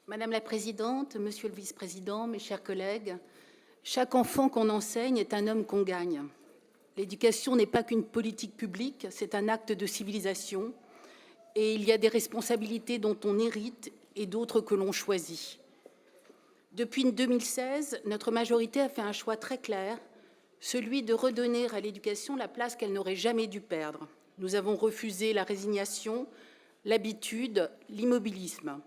Madame la Présidente, Monsieur le Vice-président, mes chers collègues, chaque enfant qu'on enseigne est un homme qu'on gagne. L'éducation n'est pas qu'une politique publique, c'est un acte de civilisation et il y a des responsabilités dont on hérite et d'autres que l'on choisit. Depuis 2016, notre majorité a fait un choix très clair, celui de redonner à l'éducation la place qu'elle n'aurait jamais dû perdre. Nous avons refusé la résignation, l'habitude, l'immobilisme.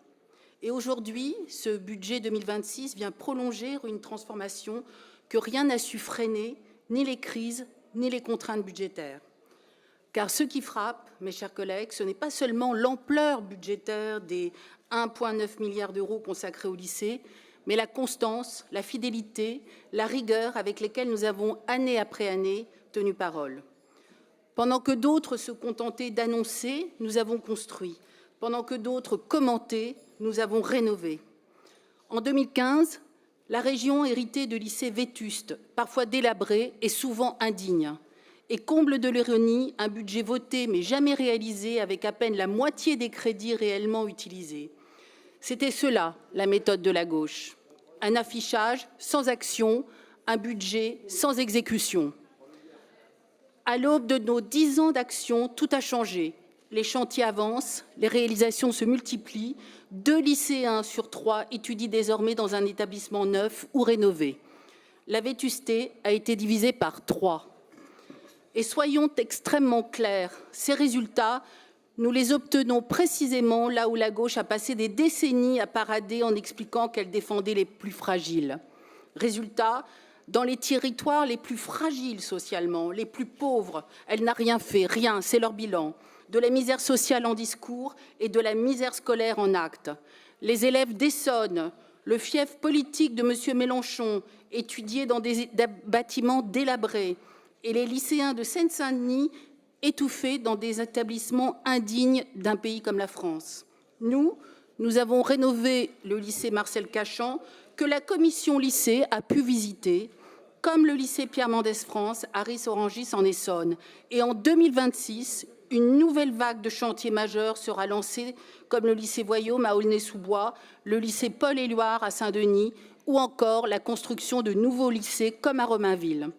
Et aujourd'hui, ce budget 2026 vient prolonger une transformation que rien n'a su freiner, ni les crises, ni les contraintes budgétaires. Car ce qui frappe, mes chers collègues, ce n'est pas seulement l'ampleur budgétaire des 1,9 milliard d'euros consacrés au lycée, mais la constance, la fidélité, la rigueur avec lesquelles nous avons, année après année, tenu parole. Pendant que d'autres se contentaient d'annoncer, nous avons construit. Pendant que d'autres commentaient, nous avons rénové. En 2015, la région héritait de lycées vétustes, parfois délabrés et souvent indignes. Et comble de l'ironie, un budget voté mais jamais réalisé avec à peine la moitié des crédits réellement utilisés. C'était cela, la méthode de la gauche. Un affichage sans action, un budget sans exécution. À l'aube de nos 10 ans d'action, tout a changé. Les chantiers avancent, les réalisations se multiplient. 2 lycéens sur 3 étudient désormais dans un établissement neuf ou rénové. La vétusté a été divisée par 3. Et soyons extrêmement clairs, ces résultats, nous les obtenons précisément là où la gauche a passé des décennies à parader en expliquant qu'elle défendait les plus fragiles. Résultat, dans les territoires les plus fragiles socialement, les plus pauvres, elle n'a rien fait, rien, c'est leur bilan. De la misère sociale en discours et de la misère scolaire en actes. Les élèves d'Essonne, le fief politique de M. Mélenchon, étudiés dans des bâtiments délabrés, et les lycéens de Seine-Saint-Denis, étouffés dans des établissements indignes d'un pays comme la France. Nous avons rénové le lycée Marcel Cachan, que la commission lycée a pu visiter, comme le lycée Pierre Mendès France à Ris-Orangis en Essonne. Et en 2026, une nouvelle vague de chantiers majeurs sera lancée, comme le lycée Voyaume à Aulnay-sous-Bois, le lycée Paul-Éluard à Saint-Denis, ou encore la construction de nouveaux lycées comme à Romainville.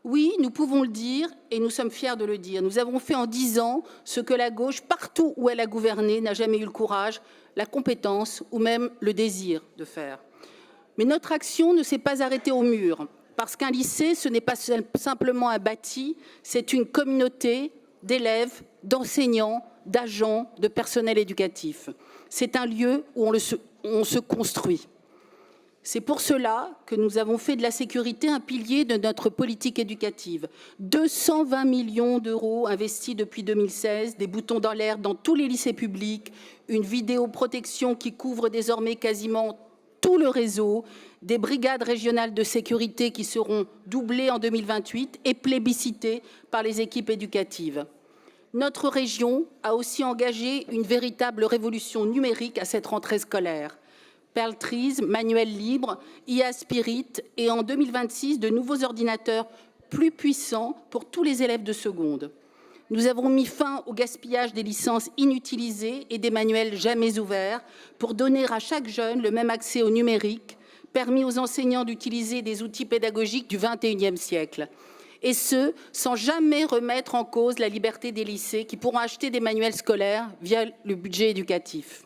Oui, nous pouvons le dire et nous sommes fiers de le dire. Nous avons fait en 10 ans ce que la gauche, partout où elle a gouverné, n'a jamais eu le courage, la compétence ou même le désir de faire. Mais notre action ne s'est pas arrêtée au mur, parce qu'un lycée, ce n'est pas simplement un bâti, c'est une communauté d'élèves, d'enseignants, d'agents, de personnel éducatif. C'est un lieu où on se construit. C'est pour cela que nous avons fait de la sécurité un pilier de notre politique éducative. 220 millions d'euros investis depuis 2016, des boutons dans l'air dans tous les lycées publics, une vidéoprotection qui couvre désormais quasiment tout le réseau, des brigades régionales de sécurité qui seront doublées en 2028 et plébiscitées par les équipes éducatives. Notre région a aussi engagé une véritable révolution numérique à cette rentrée scolaire. Perl Trees, manuel libre, IA Spirit et en 2026, de nouveaux ordinateurs plus puissants pour tous les élèves de seconde. Nous avons mis fin au gaspillage des licences inutilisées et des manuels jamais ouverts pour donner à chaque jeune le même accès au numérique, permis aux enseignants d'utiliser des outils pédagogiques du XXIe siècle. Et ce, sans jamais remettre en cause la liberté des lycées qui pourront acheter des manuels scolaires via le budget éducatif.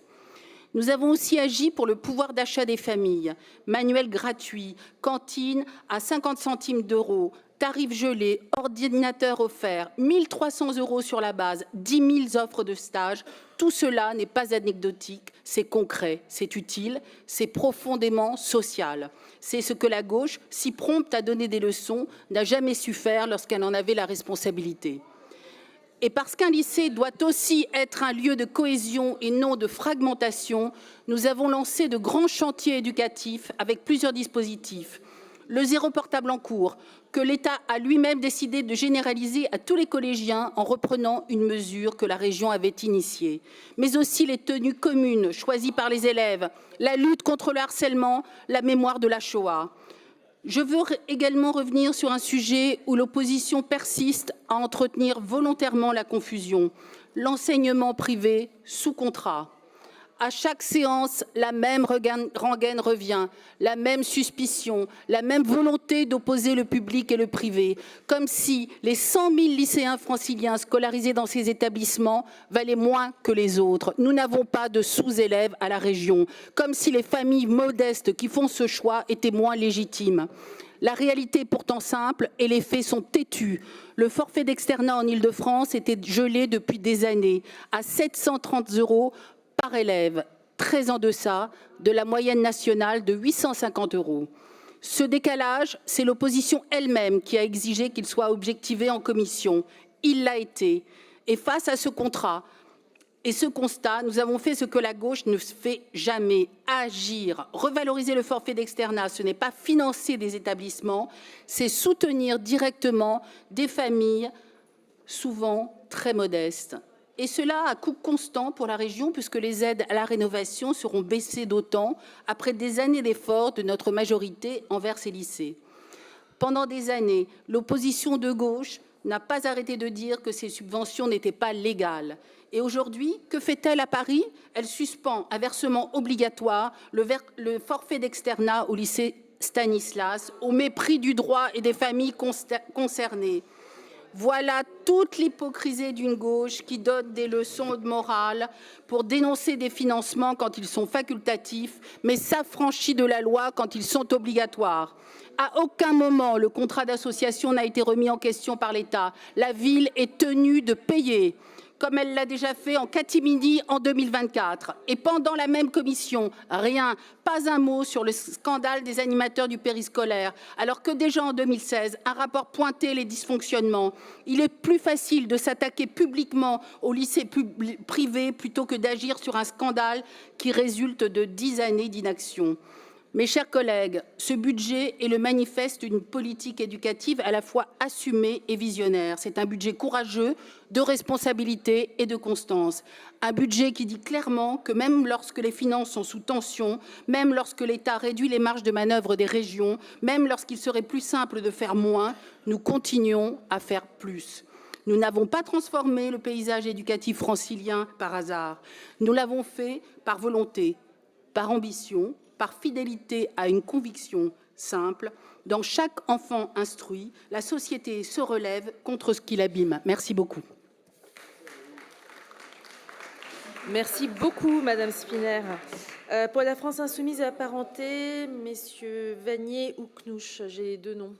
Nous avons aussi agi pour le pouvoir d'achat des familles, manuels gratuits, cantines à 50 centimes d'euros, tarifs gelés, ordinateurs offerts, 1 300 € sur la base, 10 000 offres de stage. Tout cela n'est pas anecdotique, c'est concret, c'est utile, c'est profondément social. C'est ce que la gauche, si prompte à donner des leçons, n'a jamais su faire lorsqu'elle en avait la responsabilité. Et parce qu'un lycée doit aussi être un lieu de cohésion et non de fragmentation, nous avons lancé de grands chantiers éducatifs avec plusieurs dispositifs. Le zéro portable en cours, que l'État a lui-même décidé de généraliser à tous les collégiens en reprenant une mesure que la région avait initiée. Mais aussi les tenues communes choisies par les élèves, la lutte contre le harcèlement, la mémoire de la Shoah. Je veux également revenir sur un sujet où l'opposition persiste à entretenir volontairement la confusion, l'enseignement privé sous contrat. À chaque séance, la même rengaine revient, la même suspicion, la même volonté d'opposer le public et le privé, comme si les 100 000 lycéens franciliens scolarisés dans ces établissements valaient moins que les autres. Nous n'avons pas de sous-élèves à la région, comme si les familles modestes qui font ce choix étaient moins légitimes. La réalité est pourtant simple et les faits sont têtus. Le forfait d'externat en Île-de-France était gelé depuis des années à 730 € par élève, très en deçà de la moyenne nationale de 850 €. Ce décalage, c'est l'opposition elle-même qui a exigé qu'il soit objectivé en commission. Il l'a été. Et face à ce contrat et ce constat, nous avons fait ce que la gauche ne fait jamais, agir. Revaloriser le forfait d'externat, ce n'est pas financer des établissements, c'est soutenir directement des familles souvent très modestes. Et cela à coût constant pour la région, puisque les aides à la rénovation seront baissées d'autant après des années d'efforts de notre majorité envers ces lycées. Pendant des années, l'opposition de gauche n'a pas arrêté de dire que ces subventions n'étaient pas légales. Et aujourd'hui, que fait-elle à Paris? Elle suspend un versement obligatoire, le forfait d'externat au lycée Stanislas, au mépris du droit et des familles concernées. Voilà toute l'hypocrisie d'une gauche qui donne des leçons de morale pour dénoncer des financements quand ils sont facultatifs, mais s'affranchit de la loi quand ils sont obligatoires. À aucun moment, le contrat d'association n'a été remis en question par l'État. La ville est tenue de payer, comme elle l'a déjà fait en catimini en 2024. Et pendant la même commission, rien, pas un mot sur le scandale des animateurs du périscolaire, alors que déjà en 2016, un rapport pointait les dysfonctionnements. Il est plus facile de s'attaquer publiquement au lycée privé plutôt que d'agir sur un scandale qui résulte de 10 années d'inaction. Mes chers collègues, ce budget est le manifeste d'une politique éducative à la fois assumée et visionnaire. C'est un budget courageux, de responsabilité et de constance. Un budget qui dit clairement que même lorsque les finances sont sous tension, même lorsque l'État réduit les marges de manœuvre des régions, même lorsqu'il serait plus simple de faire moins, nous continuons à faire plus. Nous n'avons pas transformé le paysage éducatif francilien par hasard. Nous l'avons fait par volonté, par ambition, par fidélité à une conviction simple. Dans chaque enfant instruit, la société se relève contre ce qui l'abîme. Merci beaucoup. Merci beaucoup, Madame Spinner. Pour la France insoumise et apparentée, messieurs Vanier ou Knouch, j'ai 2 noms.